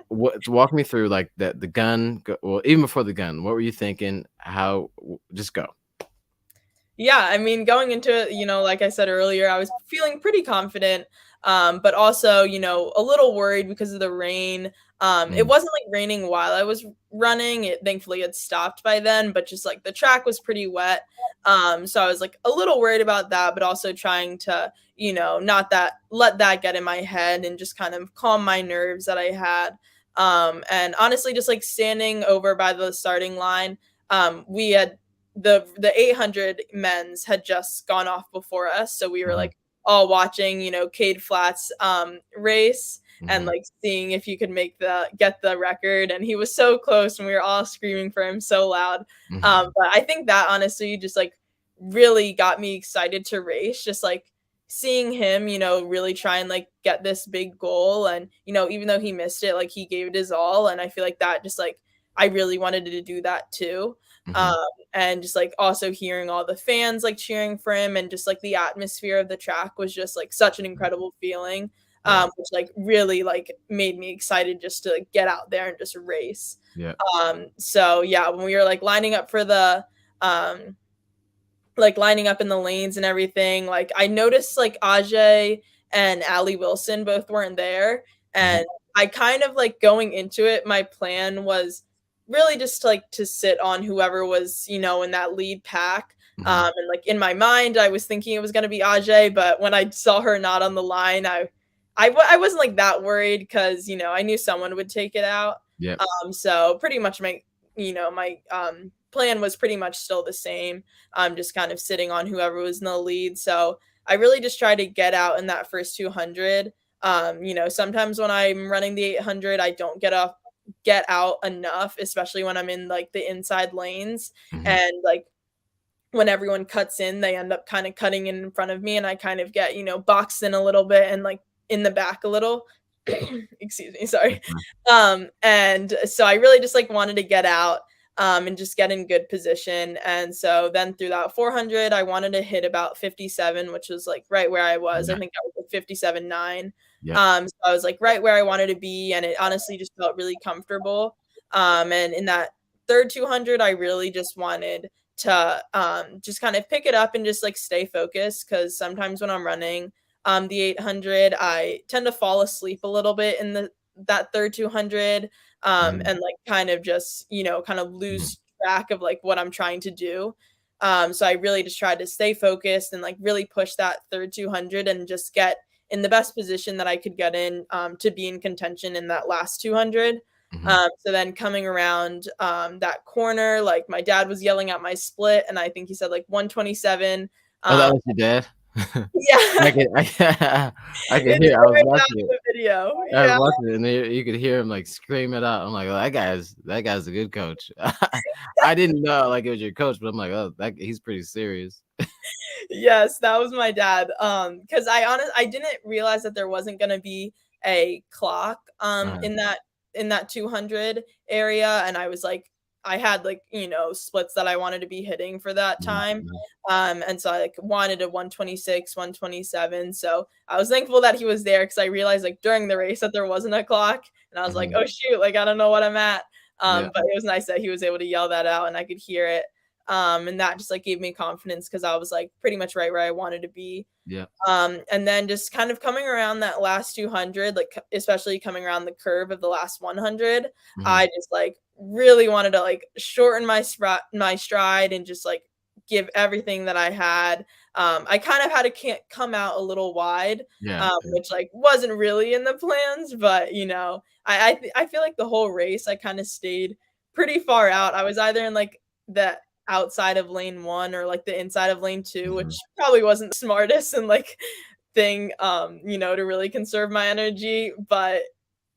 [SPEAKER 1] walk me through like the gun, well, even before the gun, what were you thinking? Just go.
[SPEAKER 2] Yeah, I mean, going into it, like I said earlier, I was feeling pretty confident. but also, a little worried because of the rain. It
[SPEAKER 1] Mm,
[SPEAKER 2] wasn't like raining while I was running. It thankfully had stopped by then, but just like the track was pretty wet. So I was like a little worried about that, but also trying to, not that let that get in my head and just kind of calm my nerves that I had. And honestly, just like standing over by the starting line, we had the 800 men's had just gone off before us, so we were
[SPEAKER 1] mhm,
[SPEAKER 2] like all watching, Cade Flat's race and
[SPEAKER 1] mhm,
[SPEAKER 2] like seeing if you could get the record. And he was so close, and we were all screaming for him so loud.
[SPEAKER 1] mhm.
[SPEAKER 2] But I think that honestly just like really got me excited to race, just like seeing him, really try and like get this big goal. And, even though he missed it, like he gave it his all. And I feel like that just like I really wanted to do that too. Um,
[SPEAKER 1] Mhm.
[SPEAKER 2] and just like also hearing all the fans like cheering for him, and just like the atmosphere of the track was just like such an incredible feeling,
[SPEAKER 1] Yeah.
[SPEAKER 2] which like really like made me excited just to like, get out there and just race.
[SPEAKER 1] Yeah.
[SPEAKER 2] So yeah, when we were um like lining up in the lanes and everything, like I noticed like Ajay and Ali Wilson both weren't there.
[SPEAKER 1] Mhm.
[SPEAKER 2] And I kind of like going into it, my plan was really just like to sit on whoever was, in that lead pack.
[SPEAKER 1] Mhm.
[SPEAKER 2] And like in my mind, I was thinking it was going to be Ajay, but when I saw her not on the line, I wasn't like that worried because, I knew someone would take it out.
[SPEAKER 1] Yep.
[SPEAKER 2] So pretty much my plan was pretty much still the same. Just kind of sitting on whoever was in the lead. So I really just tried to get out in that first 200. Sometimes when I'm running the 800, I don't get out enough, especially when I'm in like the inside lanes.
[SPEAKER 1] Mhm.
[SPEAKER 2] And like when everyone cuts in, they end up kind of cutting in front of me, and I kind of get, boxed in a little bit and like in the back a little. Excuse me, sorry.
[SPEAKER 1] Mhm.
[SPEAKER 2] And so I really just like wanted to get out and just get in good position. And so then through that 400, I wanted to hit about 57, which was like right where I was. I
[SPEAKER 1] Yeah.
[SPEAKER 2] think I was like 57.9.
[SPEAKER 1] Yep.
[SPEAKER 2] So I was like right where I wanted to be, and it honestly just felt really comfortable. And in that third 200, I really just wanted to just kind of pick it up and just like stay focused, because sometimes when I'm running the 800, I tend to fall asleep a little bit in the that third 200,
[SPEAKER 1] Mhm.
[SPEAKER 2] and like kind of just, kind of
[SPEAKER 1] Mhm.
[SPEAKER 2] lose track of like what I'm trying to do. So I really just tried to stay focused and like really push that third 200 and just get in the best position that I could get in, to be in contention in that last 200.
[SPEAKER 1] Mhm.
[SPEAKER 2] So then coming around that corner, like my dad was yelling at my split, and I think he said like 127.
[SPEAKER 1] Oh, that
[SPEAKER 2] Um,
[SPEAKER 1] was your dad? I
[SPEAKER 2] yeah,
[SPEAKER 1] could I could
[SPEAKER 2] it is
[SPEAKER 1] hear I was
[SPEAKER 2] right now
[SPEAKER 1] watching
[SPEAKER 2] in
[SPEAKER 1] it.
[SPEAKER 2] the video.
[SPEAKER 1] I was
[SPEAKER 2] Yeah.
[SPEAKER 1] watching it, and you could hear him, like, scream it out. I'm like, "Oh, that guy's a good coach." I didn't know, like, it was your coach, but I'm like, "Oh, that he's pretty serious."
[SPEAKER 2] Yes, that was my dad. Because I didn't realize that there wasn't gonna be a clock,
[SPEAKER 1] Uh-huh.
[SPEAKER 2] in that 200 area, and I was like, I had like, splits that I wanted to be hitting for that
[SPEAKER 1] Mhm,
[SPEAKER 2] time.
[SPEAKER 1] mhm,
[SPEAKER 2] And so I like wanted a 126, 127. So I was thankful that he was there, because I realized like during the race that there wasn't a clock, and I was like,
[SPEAKER 1] mhm.
[SPEAKER 2] oh shoot, like I don't know what I'm at.
[SPEAKER 1] Yeah,
[SPEAKER 2] But it was nice that he was able to yell that out and I could hear it. And that just like gave me confidence, because I was like pretty much right where I wanted to be.
[SPEAKER 1] yeah.
[SPEAKER 2] And then just kind of coming around that last 200, like especially coming around the curve of the last 100,
[SPEAKER 1] Mhm,
[SPEAKER 2] I just like really wanted to like shorten my stride and just like give everything that I had. I kind of had to can't come out a little wide,
[SPEAKER 1] yeah, yeah.
[SPEAKER 2] which like wasn't really in the plans, but I feel like the whole race I kind of stayed pretty far out. I was either in like the outside of lane 1 or like the inside of lane 2, which
[SPEAKER 1] Mhm,
[SPEAKER 2] probably wasn't the smartest and like thing, to really conserve my energy, but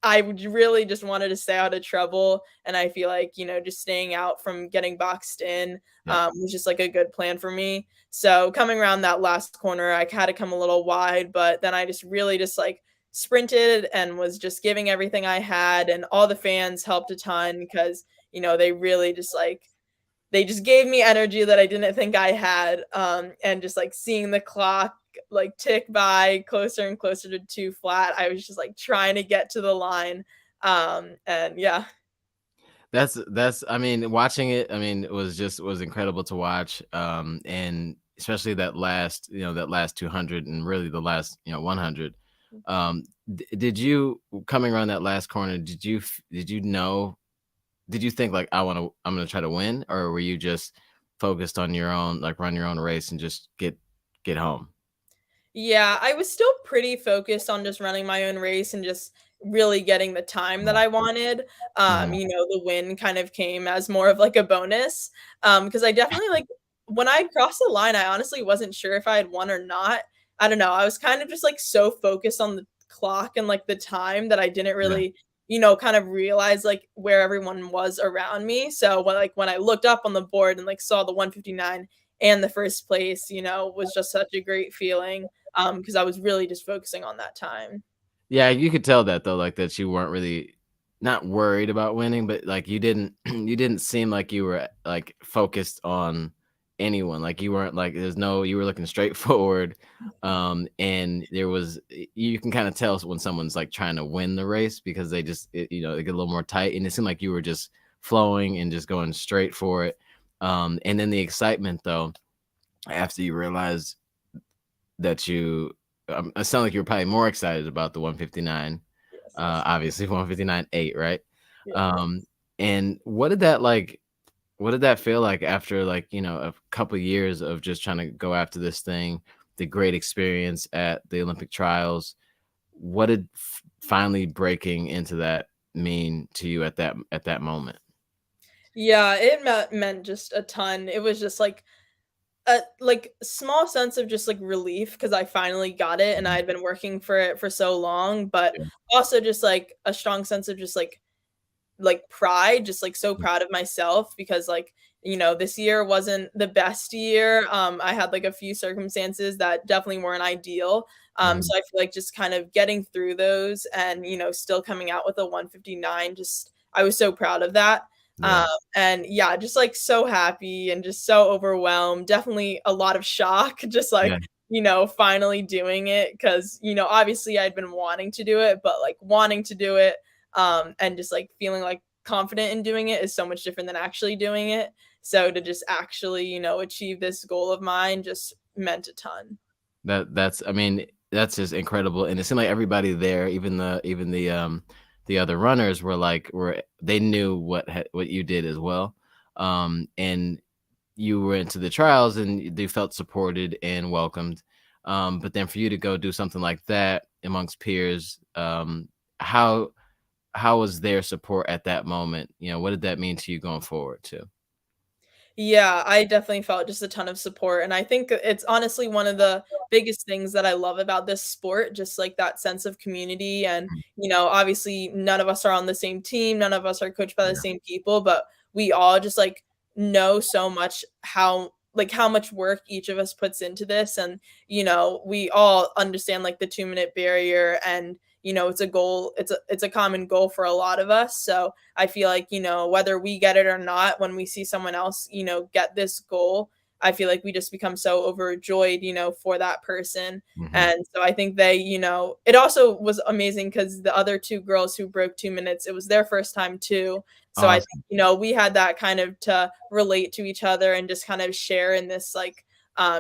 [SPEAKER 2] I would really just wanted to stay out of trouble. And I feel like, just staying out from getting boxed in,
[SPEAKER 1] yep,
[SPEAKER 2] was just like a good plan for me. So coming around that last corner, I had to come a little wide, but then I just really just like sprinted and was just giving everything I had. And all the fans helped a ton, because, they really just like, they just gave me energy that I didn't think I had. And just like seeing the clock like tick by closer and closer to 2 flat, I was just like trying to get to the line. And yeah.
[SPEAKER 1] that's I mean, watching it, I mean, it was incredible to watch, and especially that last 200 and really the last, 100. Did you coming around that last corner, did you know did you think like I'm gonna try to win, or were you just focused on your own, like run your own race and just get home?
[SPEAKER 2] Yeah, I was still pretty focused on just running my own race and just really getting the time that
[SPEAKER 1] Mm,
[SPEAKER 2] I wanted.
[SPEAKER 1] mhm,
[SPEAKER 2] The win kind of came as more of like a bonus. Because I definitely like when I crossed the line, I honestly wasn't sure if I had won or not. I don't know. I was kind of just like so focused on the clock and like the time that I didn't
[SPEAKER 1] yeah.
[SPEAKER 2] really, kind of realize like where everyone was around me. So when I looked up on the board and like saw the 159 and the first place, was just such a great feeling. Because I was really just focusing on that time.
[SPEAKER 1] Yeah, you could tell that though, like that you weren't really not worried about winning, but like you didn't you didn't seem like you were like focused on anyone. Like you weren't like there's no you were looking straight forward. And there was you can kind of tell when someone's like trying to win the race because they get a little more tight, and it seemed like you were just flowing and just going straight for it. And then the excitement though, after you realized that it sounded like you were probably more excited about the 159,
[SPEAKER 2] Yes, yes.
[SPEAKER 1] obviously 159.8, right?
[SPEAKER 2] Yeah.
[SPEAKER 1] Um, and what did that feel like after like, a couple years of just trying to go after this thing, the great experience at the Olympic trials? What did finally breaking into that mean to you at that moment?
[SPEAKER 2] Yeah, it meant just a ton. It was just like a small sense of just like relief because I finally got it and I
[SPEAKER 1] Mhm.
[SPEAKER 2] had been working for it for so long, but
[SPEAKER 1] Yeah.
[SPEAKER 2] also just like a strong sense of just like pride, just like so proud of myself because this year wasn't the best year. I had like a few circumstances that definitely weren't ideal.
[SPEAKER 1] Mhm.
[SPEAKER 2] So I feel like just kind of getting through those and still coming out with a 159, just I was so proud of that.
[SPEAKER 1] Yeah.
[SPEAKER 2] Um, and yeah, just like so happy and just so overwhelmed. Definitely a lot of shock, just
[SPEAKER 1] Yeah.
[SPEAKER 2] like finally doing it because obviously I'd been wanting to do it, but like wanting to do it and just like feeling like confident in doing it is so much different than actually doing it. So to just actually, achieve this goal of mine just meant a ton.
[SPEAKER 1] That's I mean, that's just incredible, and it seemed like everybody there, even the other runners were they knew what you did as well, and you were into the trials and they felt supported and welcomed, but then for you to go do something like that amongst peers, how how was their support at that moment? What did that mean to you going forward too?
[SPEAKER 2] Yeah, I definitely felt just a ton of support, and I think it's honestly one of the biggest things that I love about this sport, just like that sense of community and, obviously none of us are on the same team, none of us are coached by the
[SPEAKER 1] Yeah.
[SPEAKER 2] same people, but we all just like know so much how much work each of us puts into this and, we all understand like the 2-minute barrier and, it's a goal, it's a common goal for a lot of us. So, I feel like, whether we get it or not, when we see someone else, get this goal, I feel like we just become so overjoyed, for that person.
[SPEAKER 1] Mhm.
[SPEAKER 2] And so I think it also was amazing because the other two girls who broke 2 minutes, it was their first time too. So I think,
[SPEAKER 1] Awesome.
[SPEAKER 2] we had that kind of to relate to each other and just kind of share in this like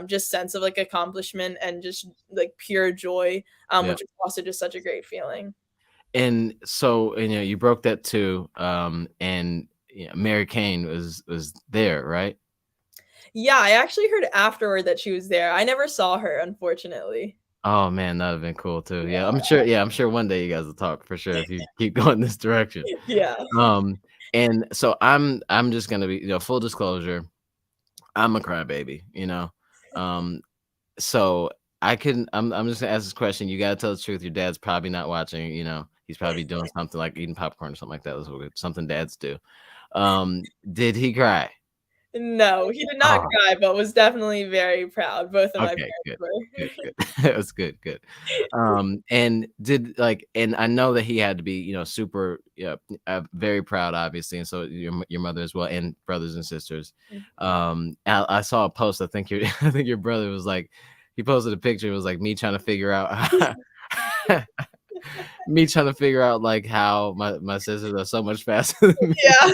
[SPEAKER 2] just sense of like accomplishment and just like pure joy,
[SPEAKER 1] Yeah.
[SPEAKER 2] which is also just such a great feeling.
[SPEAKER 1] And so, you broke that too, and Mary Kane was there, right?
[SPEAKER 2] Yeah, I actually heard afterward that she was there. I never saw her, unfortunately.
[SPEAKER 1] Oh man, that'd have been cool too. Yeah,
[SPEAKER 2] Yeah.
[SPEAKER 1] I'm sure one day you guys will talk for sure if you keep going this direction.
[SPEAKER 2] Yeah.
[SPEAKER 1] Um, and so I'm just gonna be, full disclosure, I'm a crybaby, Um, so I'm just gonna ask this question. You gotta tell the truth. Your dad's probably not watching, he's probably doing something like eating popcorn or something like that. Something dads do. Did he cry?
[SPEAKER 2] No, he did not
[SPEAKER 1] Oh,
[SPEAKER 2] cry, but was definitely very proud. Both of my
[SPEAKER 1] okay,
[SPEAKER 2] parents
[SPEAKER 1] good,
[SPEAKER 2] were.
[SPEAKER 1] good, good. That's good, good. And I know that he had to be, super, yeah, very proud, obviously, and so your mother as well, and brothers and sisters. I saw a post. I think your I think your brother was like, he posted a picture. It was like me trying to figure out me trying to figure out like how my sisters are so much faster than me.
[SPEAKER 2] Yeah.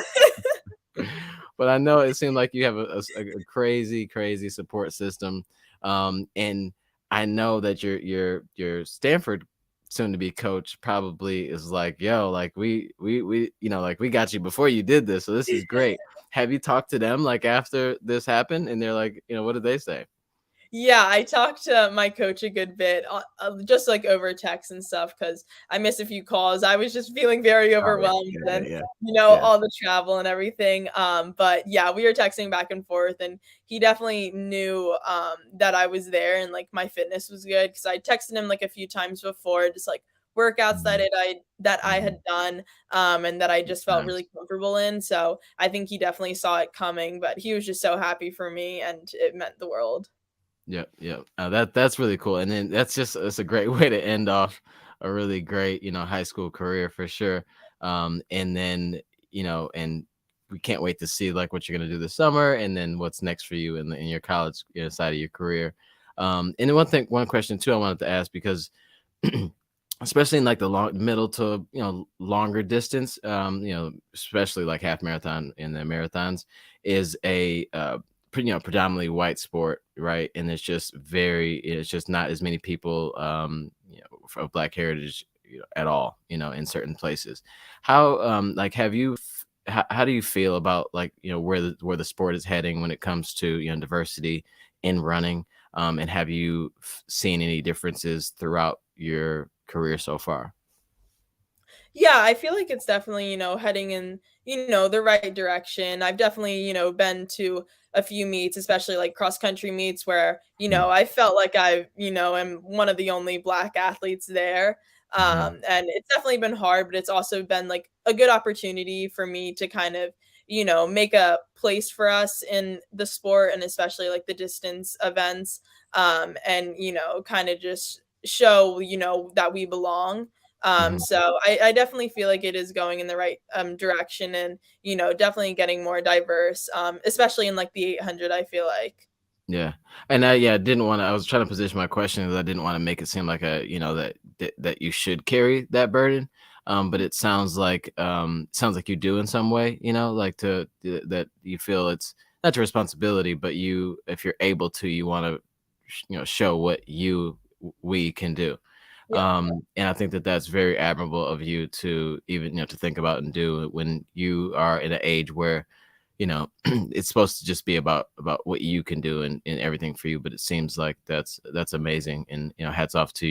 [SPEAKER 1] But I know it seemed like you have a crazy, crazy support system, and I know that your Stanford soon to be coach probably is like, "Yo, like we like we got you before you did this, so this is great." Have you talked to them like after this happened? And they're like, what did they say?
[SPEAKER 2] Yeah, I talked to my coach a good bit, just, like, over text and stuff, because I missed a few calls. I was just feeling very
[SPEAKER 1] Oh yeah,
[SPEAKER 2] overwhelmed
[SPEAKER 1] yeah,
[SPEAKER 2] and,
[SPEAKER 1] yeah, yeah, yeah.
[SPEAKER 2] all the travel and everything, but, yeah, we were texting back and forth, and he definitely knew, that I was there and, like, my fitness was good, because I texted him, like, a few times before, just, like, workouts
[SPEAKER 1] Mhm,
[SPEAKER 2] that I
[SPEAKER 1] mhm.
[SPEAKER 2] had done, and that I just felt
[SPEAKER 1] Nice.
[SPEAKER 2] really comfortable in, so I think he definitely saw it coming, but he was just so happy for me, and it meant the world.
[SPEAKER 1] Yep, yep. That's really cool, and then it's a great way to end off a really great, high school career for sure. And then, and we can't wait to see like what you're gonna do this summer, and then what's next for you in your college, side of your career. And then one question too I wanted to ask because especially in like the long middle to longer distance, especially like half marathon and the marathons is a predominantly white sport, right? And it's just not as many people of black heritage, at all, in certain places. How like have you how do you feel about like where the sport is heading when it comes to diversity in running? And have you seen any differences throughout your career so far?
[SPEAKER 2] Yeah, I feel like it's definitely, heading in, the right direction. I've definitely, been to a few meets, especially like cross country meets where,
[SPEAKER 1] Mhm,
[SPEAKER 2] I felt like am one of the only black athletes there.
[SPEAKER 1] mhm,
[SPEAKER 2] And it's definitely been hard, but it's also been like a good opportunity for me to kind of, make a place for us in the sport and especially like the distance events. And, kind of just show, that we belong.
[SPEAKER 1] mhm.
[SPEAKER 2] So I definitely feel like it is going in the right direction and definitely getting more diverse, especially in like the 800. I feel like.
[SPEAKER 1] Yeah, and I didn't wanna I was trying to position my question because I didn't wanna make it seem like that you should carry that burden, but it sounds like you do in some way, like that you feel it's not your responsibility, but if you're able to, you wanna show what we can do.
[SPEAKER 2] Yeah.
[SPEAKER 1] And I think that that's very admirable of you to even, to think about and do when you are in an age where, it's supposed to just be about what you can do and everything for you. But it seems like that's amazing. And, hats off to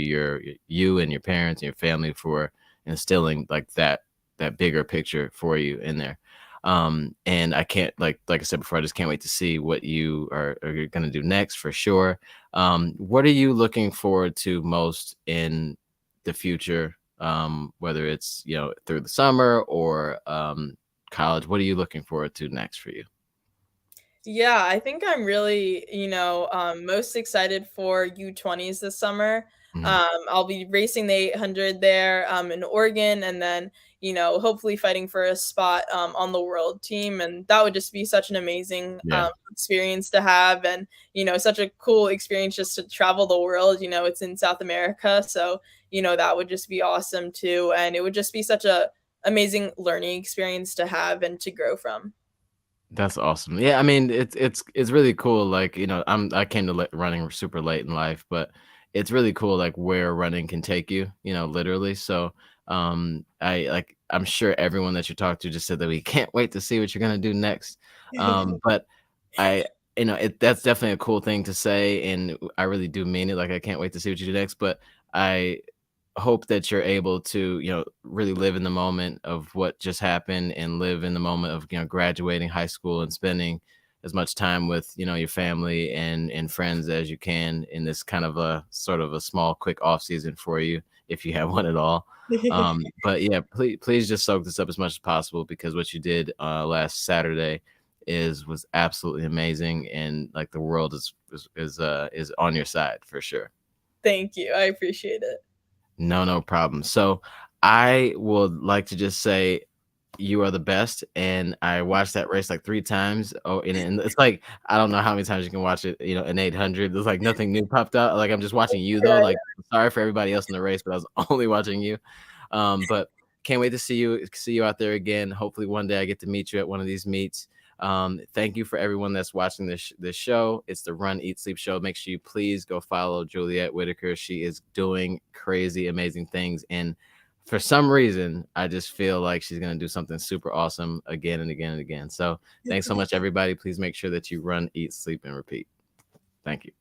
[SPEAKER 1] you and your parents and your family for instilling like that bigger picture for you in there. And I can't like I said before, I just can't wait to see what you are gonna do next for sure. What are you looking forward to most in the future? Whether it's through the summer or college, what are you looking forward to next for you?
[SPEAKER 2] Yeah, I think I'm really, most excited for U20s this summer.
[SPEAKER 1] Mhm.
[SPEAKER 2] I'll be racing the 800 there in Oregon and then, hopefully fighting for a spot on the world team. And that would just be such an amazing
[SPEAKER 1] Yeah,
[SPEAKER 2] experience to have. And, such a cool experience just to travel the world. It's in South America. So, that would just be awesome too. And it would just be such a amazing learning experience to have and to grow from.
[SPEAKER 1] that's awesome. Yeah, I mean, it's really cool. Like, I came to running super late in life, but it's really cool like where running can take you, literally. So, I'm sure everyone that you talk to just said that we can't wait to see what you're gonna do next. But I, that's definitely a cool thing to say, and I really do mean it. Like, I can't wait to see what you do next. But I hope that you're able to, really live in the moment of what just happened and live in the moment of, graduating high school and spending as much time with, your family and friends as you can in this kind of a sort of a small, quick off season for you, if you have one at all. But yeah, please just soak this up as much as possible because what you did last Saturday was absolutely amazing, and like the world is on your side for sure.
[SPEAKER 2] Thank you. I appreciate it.
[SPEAKER 1] No, no problem. So I would like to just say you are the best, and I watched that race like 3 times. Oh, and it's like I don't know how many times you can watch it, in 800. There's like nothing new popped out. Like I'm just watching you though.
[SPEAKER 2] Right.
[SPEAKER 1] Like sorry for everybody else in the race, but I was only watching you. But can't wait to see you out there again. Hopefully one day I get to meet you at one of these meets. Thank you for everyone that's watching this show. It's the Run Eat Sleep show. Make sure you please go follow Juliette Whittaker. She is doing crazy amazing things, and for some reason I just feel like she's going to do something super awesome again and again and again. So thanks so much, everybody. Please make sure that you run, eat, sleep, and repeat. Thank you.